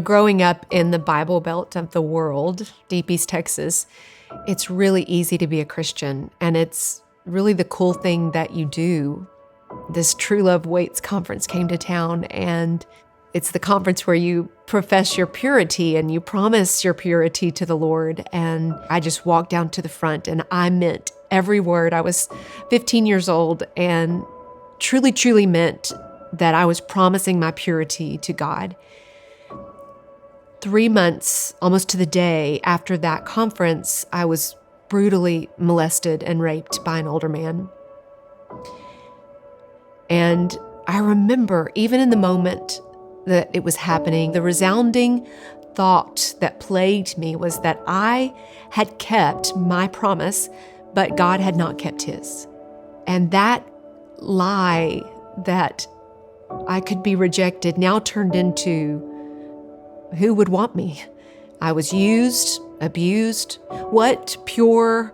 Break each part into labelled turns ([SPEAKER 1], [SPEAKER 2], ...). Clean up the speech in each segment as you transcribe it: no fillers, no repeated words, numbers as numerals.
[SPEAKER 1] Growing up in the Bible Belt of the world, deep East Texas, it's really easy to be a Christian, and it's really the cool thing that you do. This True Love Waits conference came to town, and it's the conference where you profess your purity and you promise your purity to the Lord. And I just walked down to the front and I meant every word. I was 15 years old and truly, truly meant that I was promising my purity to God. 3 months, almost to the day after that conference, I was brutally molested and raped by an older man. And I remember, even in the moment that it was happening, the resounding thought that plagued me was that I had kept my promise, but God had not kept his. And that lie that I could be rejected now turned into, who would want me? I was used, abused. What pure,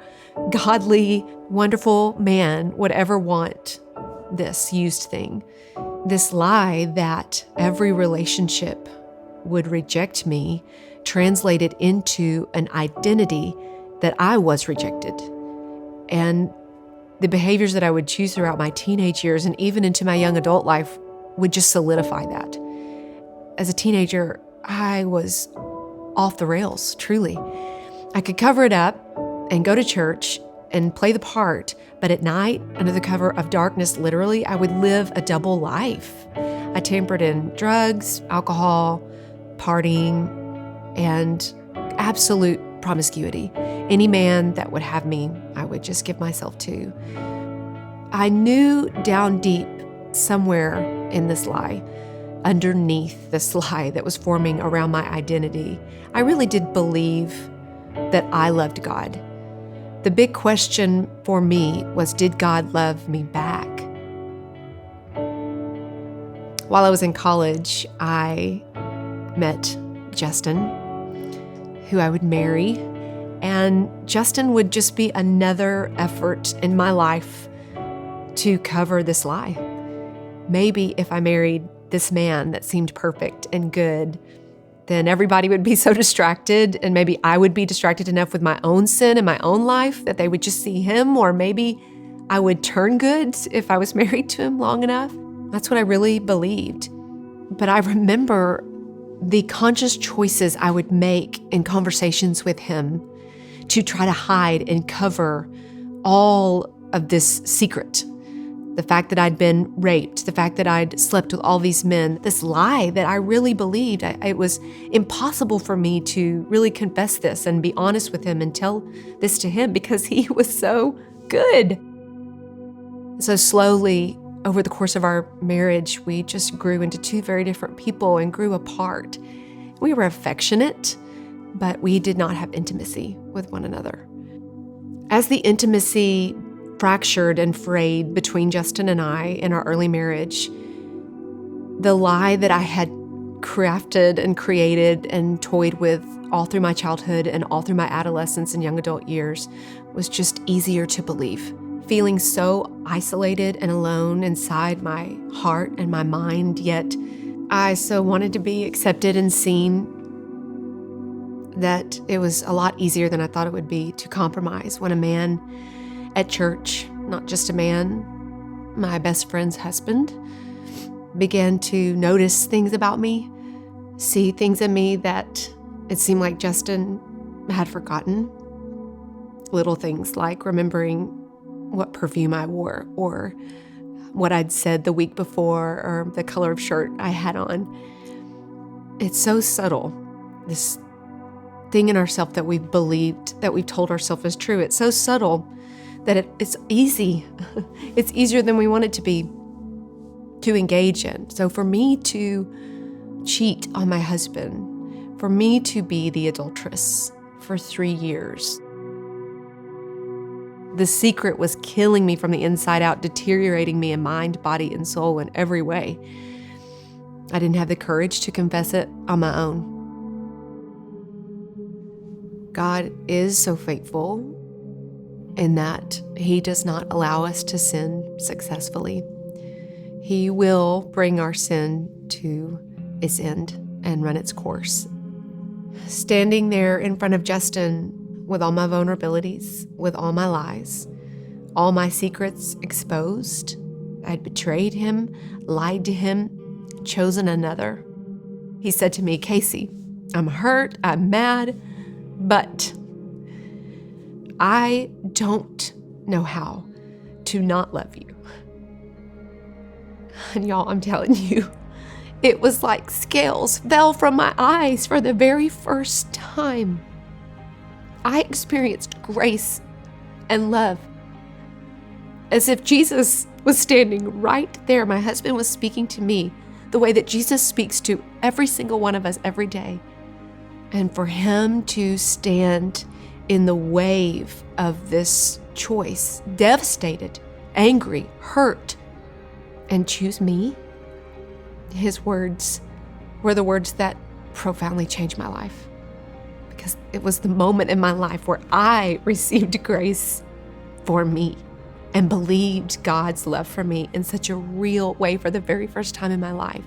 [SPEAKER 1] godly, wonderful man would ever want this used thing? This lie that every relationship would reject me translated into an identity that I was rejected. And the behaviors that I would choose throughout my teenage years and even into my young adult life would just solidify that. As a teenager, I was off the rails, truly. I could cover it up and go to church and play the part, but at night, under the cover of darkness, literally, I would live a double life. I tampered in drugs, alcohol, partying, and absolute promiscuity. Any man that would have me, I would just give myself to. I knew down deep, somewhere in this lie, underneath this lie that was forming around my identity, I really did believe that I loved God. The big question for me was, did God love me back? While I was in college, I met Justin, who I would marry, and Justin would just be another effort in my life to cover this lie. Maybe if I married this man that seemed perfect and good, then everybody would be so distracted, and maybe I would be distracted enough with my own sin and my own life that they would just see him, or maybe I would turn good if I was married to him long enough. That's what I really believed. But I remember the conscious choices I would make in conversations with him to try to hide and cover all of this secret. The fact that I'd been raped, the fact that I'd slept with all these men, this lie that I really believed. It was impossible for me to really confess this and be honest with him and tell this to him because he was so good. So slowly, over the course of our marriage, we just grew into two very different people and grew apart. We were affectionate, but we did not have intimacy with one another. As the intimacy fractured and frayed between Justin and I in our early marriage, the lie that I had crafted and created and toyed with all through my childhood and all through my adolescence and young adult years was just easier to believe. Feeling so isolated and alone inside my heart and my mind, yet I so wanted to be accepted and seen that it was a lot easier than I thought it would be to compromise when a man at church, not just a man, my best friend's husband, began to notice things about me, see things in me that it seemed like Justin had forgotten. Little things like remembering what perfume I wore or what I'd said the week before or the color of shirt I had on. It's so subtle, this thing in ourselves that we've believed, that we've told ourselves is true. It's so subtle that it's easy. It's easier than we want it to be to engage in. So for me to cheat on my husband, for me to be the adulteress for 3 years, the secret was killing me from the inside out, deteriorating me in mind, body, and soul in every way. I didn't have the courage to confess it on my own. God is so faithful in that He does not allow us to sin successfully. He will bring our sin to its end. and run its course. Standing there in front of Justin with all my vulnerabilities, with all my lies, all my secrets exposed. I'd betrayed him, lied to him, chosen another. He said to me, "Kasey, I'm hurt, I'm mad, but I don't know how to not love you." And y'all, I'm telling you, it was like scales fell from my eyes for the very first time. I experienced grace and love as if Jesus was standing right there. My husband was speaking to me the way that Jesus speaks to every single one of us every day. And for him to stand in the wave of this choice, devastated, angry, hurt, and choose me, his words were the words that profoundly changed my life. Because it was the moment in my life where I received grace for me and believed God's love for me in such a real way for the very first time in my life.